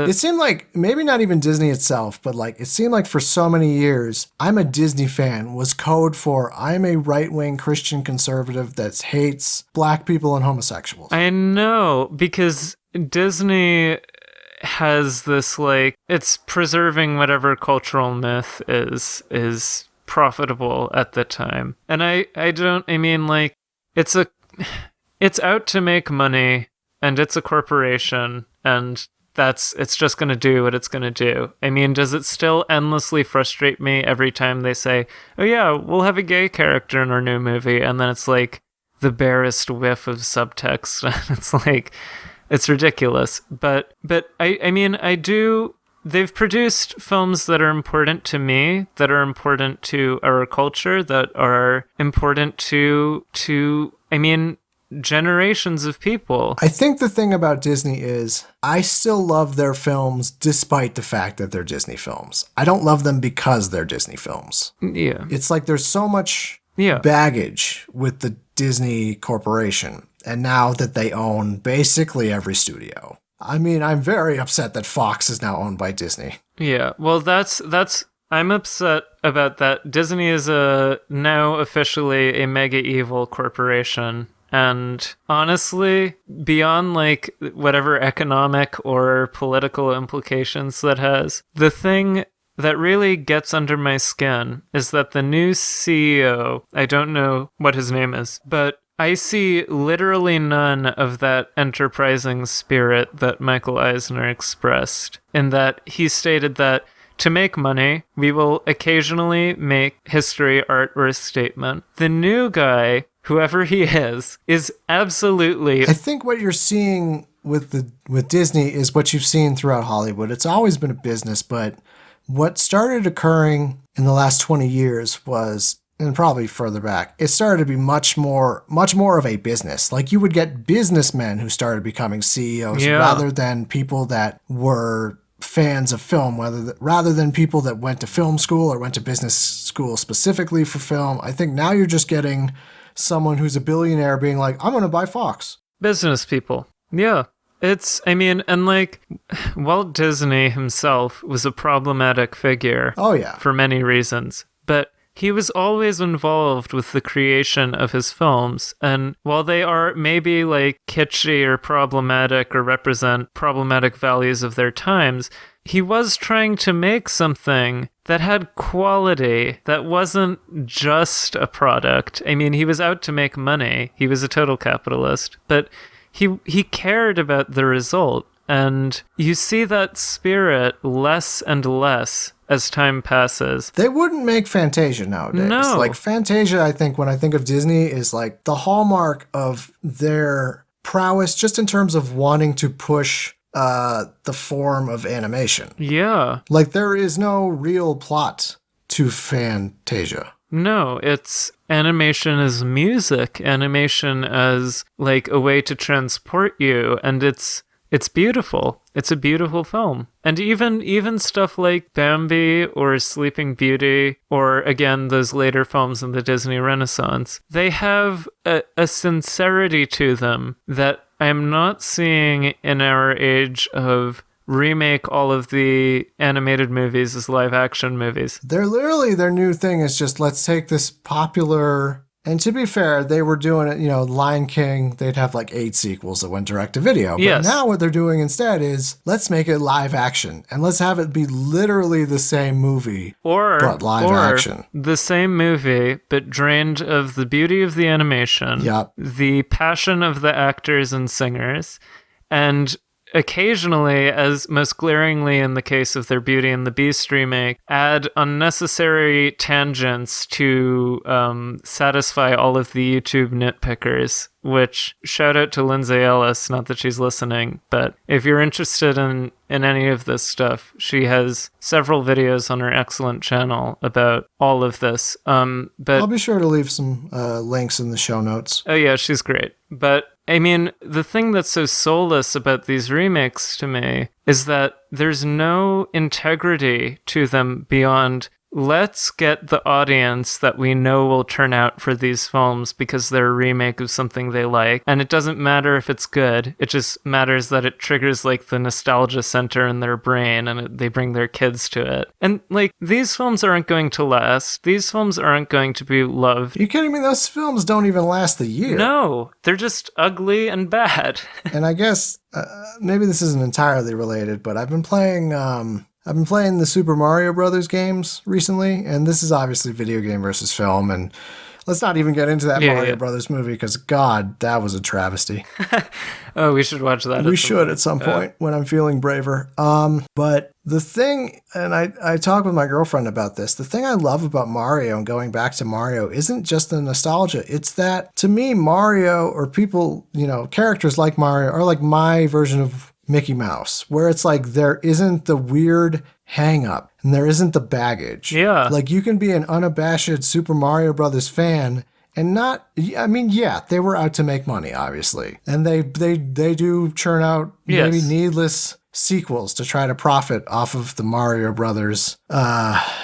Speaker 1: It seemed like, maybe not even Disney itself, but like, it seemed like for so many years, I'm a Disney fan was code for I'm a right-wing Christian conservative that hates black people and homosexuals.
Speaker 2: I know, because Disney has this, like, it's preserving whatever cultural myth is profitable at the time. And I mean, like, it's out to make money, and it's a corporation, and it's just going to do what it's going to do. I mean, does it still endlessly frustrate me every time they say, oh yeah, we'll have a gay character in our new movie, and then it's like the barest whiff of subtext, and it's like, it's ridiculous. But I mean, they've produced films that are important to me, that are important to our culture, that are important to I mean, generations of people.
Speaker 1: I think the thing about Disney is I still love their films despite the fact that they're Disney films. I don't love them because they're Disney films.
Speaker 2: Yeah.
Speaker 1: It's like there's so much baggage with the Disney Corporation, and now that they own basically every studio. I mean, I'm very upset that Fox is now owned by Disney.
Speaker 2: Yeah, well, that's I'm upset about that. Disney is now officially a mega evil corporation. And honestly, beyond like whatever economic or political implications that has, the thing that really gets under my skin is that the new CEO, I don't know what his name is, but I see literally none of that enterprising spirit that Michael Eisner expressed, in that he stated that to make money, we will occasionally make history, art, or a statement. The new guy, whoever he is absolutely...
Speaker 1: I think what you're seeing with Disney is what you've seen throughout Hollywood. It's always been a business, but what started occurring in the last 20 years was, and probably further back, it started to be much more of a business. Like, you would get businessmen who started becoming CEOs rather than people that were fans of film, rather than people that went to film school or went to business school specifically for film. I think now you're just getting someone who's a billionaire being like, I'm going to buy Fox.
Speaker 2: Business people. Yeah. I mean, and like, Walt Disney himself was a problematic figure.
Speaker 1: Oh, yeah.
Speaker 2: For many reasons. But he was always involved with the creation of his films, and while they are maybe like kitschy or problematic or represent problematic values of their times, he was trying to make something that had quality, that wasn't just a product. I mean, he was out to make money. He was a total capitalist, but he cared about the result. And you see that spirit less and less as time passes.
Speaker 1: They wouldn't make Fantasia nowadays.
Speaker 2: No.
Speaker 1: Like, Fantasia, I think, when I think of Disney, is like the hallmark of their prowess just in terms of wanting to push the form of animation.
Speaker 2: Yeah.
Speaker 1: Like, there is no real plot to Fantasia.
Speaker 2: No, it's animation as music, animation as like a way to transport you, and it's beautiful. It's a beautiful film. And even stuff like Bambi or Sleeping Beauty, or again, those later films in the Disney Renaissance, they have a sincerity to them that I'm not seeing in our age of remake all of the animated movies as live action movies.
Speaker 1: They're literally, their new thing is just, let's take this popular... And to be fair, they were doing it, Lion King, they'd have like 8 sequels that went direct to video. But now what they're doing instead is, let's make it live action. And let's have it be literally the same movie, but live action.
Speaker 2: The same movie, but drained of the beauty of the animation, the passion of the actors and singers, and occasionally, as most glaringly in the case of their Beauty and the Beast remake, add unnecessary tangents to satisfy all of the YouTube nitpickers, which, shout out to Lindsay Ellis, not that she's listening, but if you're interested in any of this stuff, she has several videos on her excellent channel about all of this. But
Speaker 1: I'll be sure to leave some links in the show notes.
Speaker 2: Oh yeah, she's great. But I mean, the thing that's so soulless about these remakes to me is that there's no integrity to them beyond let's get the audience that we know will turn out for these films because they're a remake of something they like. And it doesn't matter if it's good. It just matters that it triggers like the nostalgia center in their brain and they bring their kids to it. And like, these films aren't going to last. These films aren't going to be loved.
Speaker 1: Are you kidding me? Those films don't even last the year.
Speaker 2: No, they're just ugly and bad.
Speaker 1: And I guess maybe this isn't entirely related, but I've been playing the Super Mario Brothers games recently, and this is obviously video game versus film, and let's not even get into that Mario Brothers movie, because God, that was a travesty.
Speaker 2: Oh, we should watch that.
Speaker 1: We should at some point when I'm feeling braver. But the thing, and I talked with my girlfriend about this, the thing I love about Mario and going back to Mario isn't just the nostalgia. It's that, to me, Mario, or people, characters like Mario are like my version of Mickey Mouse, where it's like there isn't the weird hang up and there isn't the baggage.
Speaker 2: Yeah.
Speaker 1: Like, you can be an unabashed Super Mario Brothers fan and not, I mean, yeah, they were out to make money, obviously. And they do churn out maybe needless sequels to try to profit off of the Mario Brothers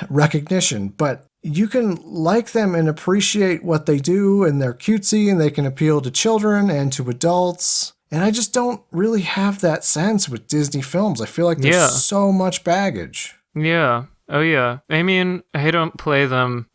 Speaker 1: recognition. But you can like them and appreciate what they do, and they're cutesy and they can appeal to children and to adults. And I just don't really have that sense with Disney films. I feel like there's so much baggage.
Speaker 2: Yeah. Oh, yeah. I mean, I don't play them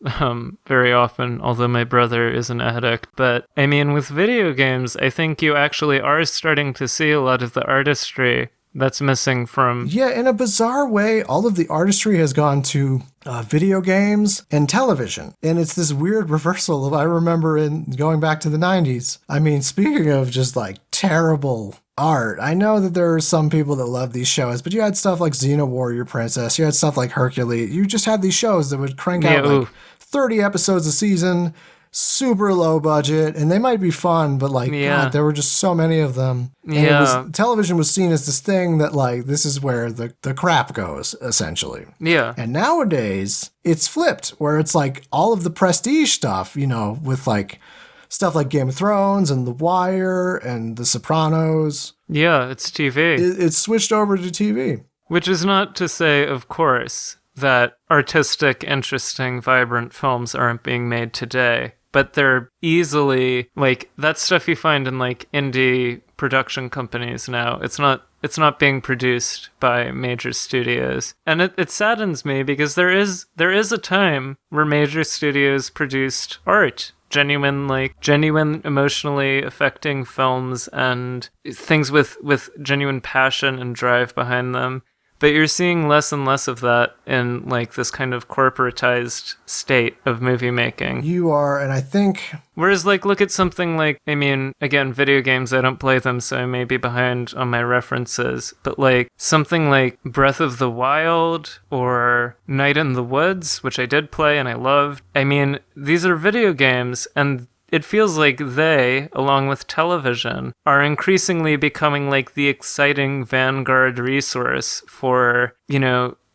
Speaker 2: very often, although my brother is an addict. But, I mean, with video games, I think you actually are starting to see a lot of the artistry that's missing from...
Speaker 1: Yeah, in a bizarre way, all of the artistry has gone to video games and television. And it's this weird reversal of, I remember in going back to the 90s. I mean, speaking of just like terrible art, I know that there are some people that love these shows, but you had stuff like Xena Warrior Princess, you had stuff like Hercules, you just had these shows that would crank out like 30 episodes a season, super low budget, and they might be fun, but like, God, there were just so many of them. And television was seen as this thing that like, this is where the crap goes, essentially.
Speaker 2: Yeah.
Speaker 1: And nowadays, it's flipped, where it's like all of the prestige stuff, with like stuff like Game of Thrones and The Wire and The Sopranos.
Speaker 2: Yeah, it's TV.
Speaker 1: It's switched over to TV.
Speaker 2: Which is not to say, of course, that artistic, interesting, vibrant films aren't being made today. But they're easily, like, that stuff you find in, like, indie production companies now. It's not being produced by major studios. And it saddens me, because there is a time where major studios produced art. Genuine emotionally affecting films and things with genuine passion and drive behind them. But you're seeing less and less of that in like this kind of corporatized state of movie making.
Speaker 1: You are, and I think...
Speaker 2: Whereas like, look at something like, I mean, again, video games, I don't play them, so I may be behind on my references, but like something like Breath of the Wild or Night in the Woods, which I did play and I loved. I mean, these are video games, and it feels like they, along with television, are increasingly becoming like the exciting vanguard resource for,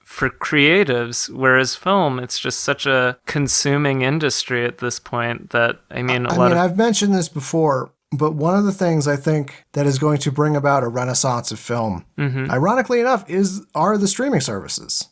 Speaker 2: for creatives, whereas film, it's just such a consuming industry at this point that, I've mentioned this before, but one of the things I think that is going to bring about a renaissance of film, ironically enough, are the streaming services.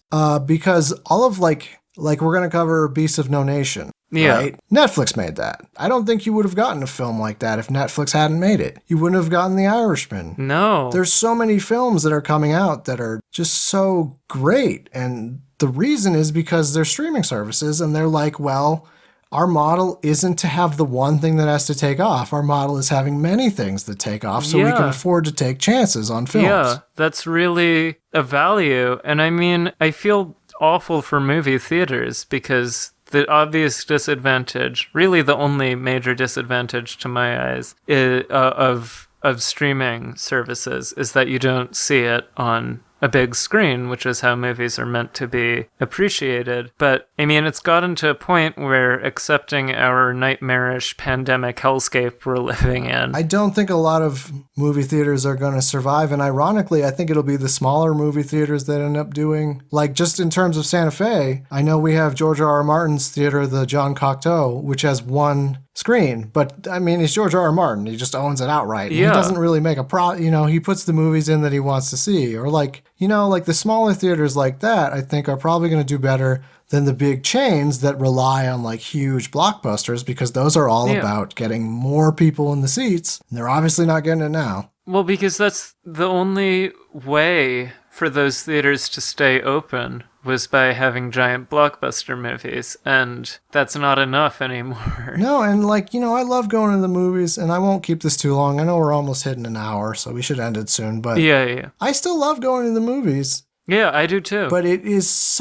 Speaker 2: Because all of like we're going to cover Beasts of No Nation. Yeah. Right? Netflix made that. I don't think you would have gotten a film like that if Netflix hadn't made it. You wouldn't have gotten The Irishman. No.
Speaker 1: There's so many films that are coming out that are just so great. And the reason is because they're streaming services, and they're like, well, our model isn't to have the one thing that has to take off. Our model is having many things that take off, so we can afford to take chances on films.
Speaker 2: Yeah, that's really a value. And I mean, I feel awful for movie theaters, because the obvious disadvantage, really the only major disadvantage to my eyes, of streaming services is that you don't see it on a big screen, which is how movies are meant to be appreciated. But, I mean, it's gotten to a point where accepting our nightmarish pandemic hellscape we're living in.
Speaker 1: I don't think a lot of movie theaters are going to survive, and ironically, I think it'll be the smaller movie theaters that end up doing, like, just in terms of Santa Fe, I know we have George R.R. Martin's theater, the John Cocteau, which has one screen, but I mean, he's George R.R. Martin. He just owns it outright. Yeah. He doesn't really make he puts the movies in that he wants to see. Or like the smaller theaters like that, I think are probably going to do better than the big chains that rely on like huge blockbusters, because those are all about getting more people in the seats. And they're obviously not getting it now.
Speaker 2: Well, because that's the only way for those theaters to stay open was by having giant blockbuster movies, and that's not enough anymore.
Speaker 1: No, and like, you know, I love going to the movies, and I won't keep this too long. I know we're almost hitting an hour, so we should end it soon, but
Speaker 2: Yeah.
Speaker 1: I still love going to the movies.
Speaker 2: Yeah, I do too.
Speaker 1: But it is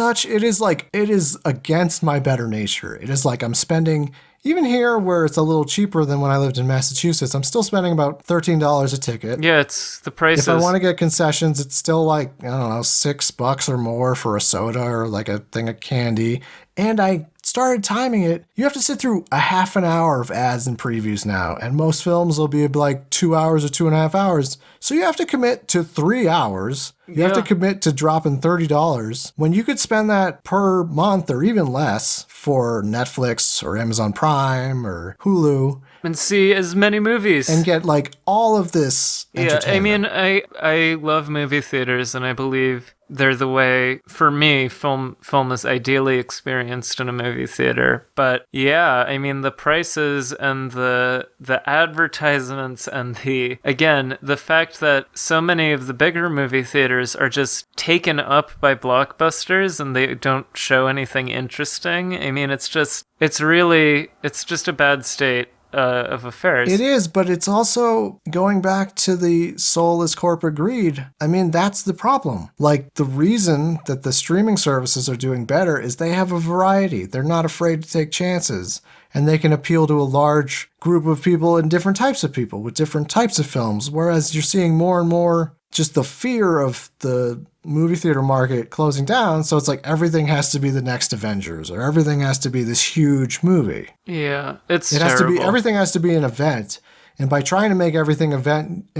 Speaker 1: against my better nature. It is like I'm spending, even here where it's a little cheaper than when I lived in Massachusetts, I'm still spending about $13 a ticket.
Speaker 2: Yeah, it's the prices.
Speaker 1: If I want to get concessions, it's still like, I don't know, $6 or more for a soda or like a thing of candy. And I started timing it. You have to sit through a half an hour of ads and previews now. And most films will be like 2 hours or 2.5 hours. So you have to commit to 3 hours. You have to commit to dropping $30 when you could spend that per month or even less for Netflix or Amazon Prime or Hulu.
Speaker 2: And see as many movies.
Speaker 1: And get like all of this entertainment.
Speaker 2: I mean, I love movie theaters, and I believe they're the way, for me, film is ideally experienced in a movie theater. But yeah, I mean, the prices and the advertisements and the fact that so many of the bigger movie theaters are just taken up by blockbusters and they don't show anything interesting. I mean, it's just a bad state of affairs.
Speaker 1: It is, but it's also going back to the soulless corporate greed. I mean, that's the problem. Like, the reason that the streaming services are doing better is they have a variety. They're not afraid to take chances, and they can appeal to a large group of people and different types of people with different types of films, whereas you're seeing more and more just the fear of the movie theater market closing down, so it's like everything has to be the next Avengers, or everything has to be this huge movie.
Speaker 2: Yeah, it's terrible.
Speaker 1: Everything has to be an event. And by trying to make everything an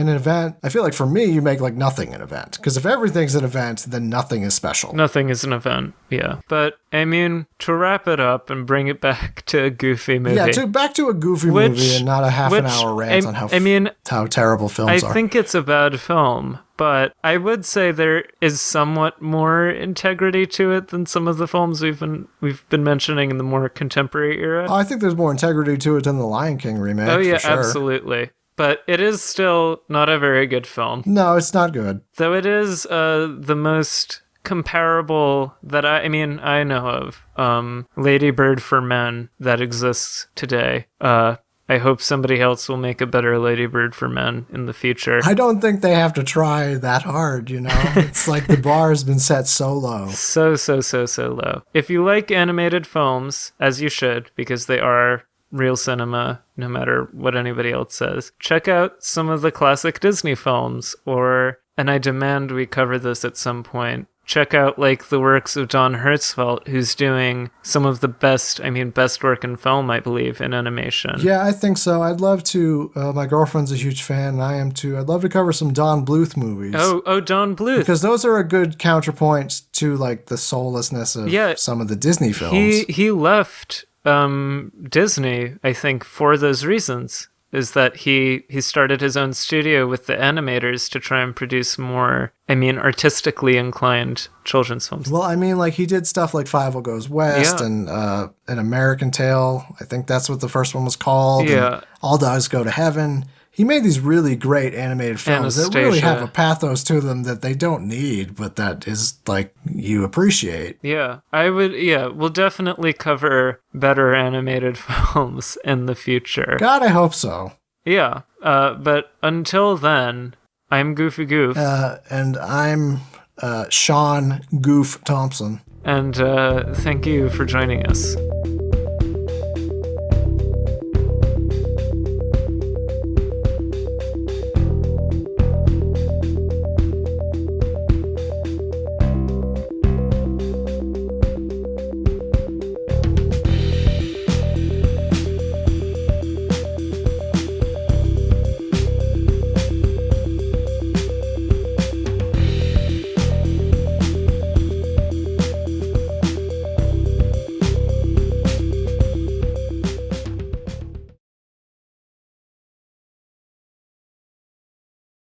Speaker 1: event, I feel like for me, you make like nothing an event. Because if everything's an event, then nothing is special.
Speaker 2: Nothing is an event, yeah. But, I mean, to wrap it up and bring it back to a goofy movie.
Speaker 1: Yeah, back to a goofy movie and not a half an hour rant on how terrible films are.
Speaker 2: I think it's a bad film, but I would say there is somewhat more integrity to it than some of the films we've been mentioning in the more contemporary era.
Speaker 1: Oh, I think there's more integrity to it than the Lion King remake.
Speaker 2: Oh yeah,
Speaker 1: for sure.
Speaker 2: Absolutely. But it is still not a very good film.
Speaker 1: No, it's not good.
Speaker 2: Though it is the most comparable that I know of. Lady Bird for Men that exists today. I hope somebody else will make a better Lady Bird for Men in the future.
Speaker 1: I don't think they have to try that hard, you know? It's like the bar has been set so low.
Speaker 2: So low. If you like animated films, as you should, because they are real cinema, no matter what anybody else says, check out some of the classic Disney films, and I demand we cover this at some point, check out like the works of Don Hertzfeldt, who's doing some of the best work in film, I believe, in animation.
Speaker 1: Yeah, I think so. I'd love to. My girlfriend's a huge fan, and I am too. I'd love to cover some Don Bluth movies.
Speaker 2: Oh, Don Bluth.
Speaker 1: Because those are a good counterpoint to like the soullessness of some of the Disney films.
Speaker 2: He left Disney, I think, for those reasons. Is that he started his own studio with the animators to try and produce more, artistically inclined children's films.
Speaker 1: Well, like he did stuff like Five Goes West and An American Tale. I think that's what the first one was called.
Speaker 2: Yeah.
Speaker 1: And All Dogs Go to Heaven. He made these really great animated films that really have a pathos to them that they don't need, but that is like you appreciate.
Speaker 2: Yeah, we'll definitely cover better animated films in the future.
Speaker 1: God, I hope so.
Speaker 2: Yeah, but until then, I'm Goofy Goof.
Speaker 1: And I'm Sean Goof Thompson.
Speaker 2: And thank you for joining us.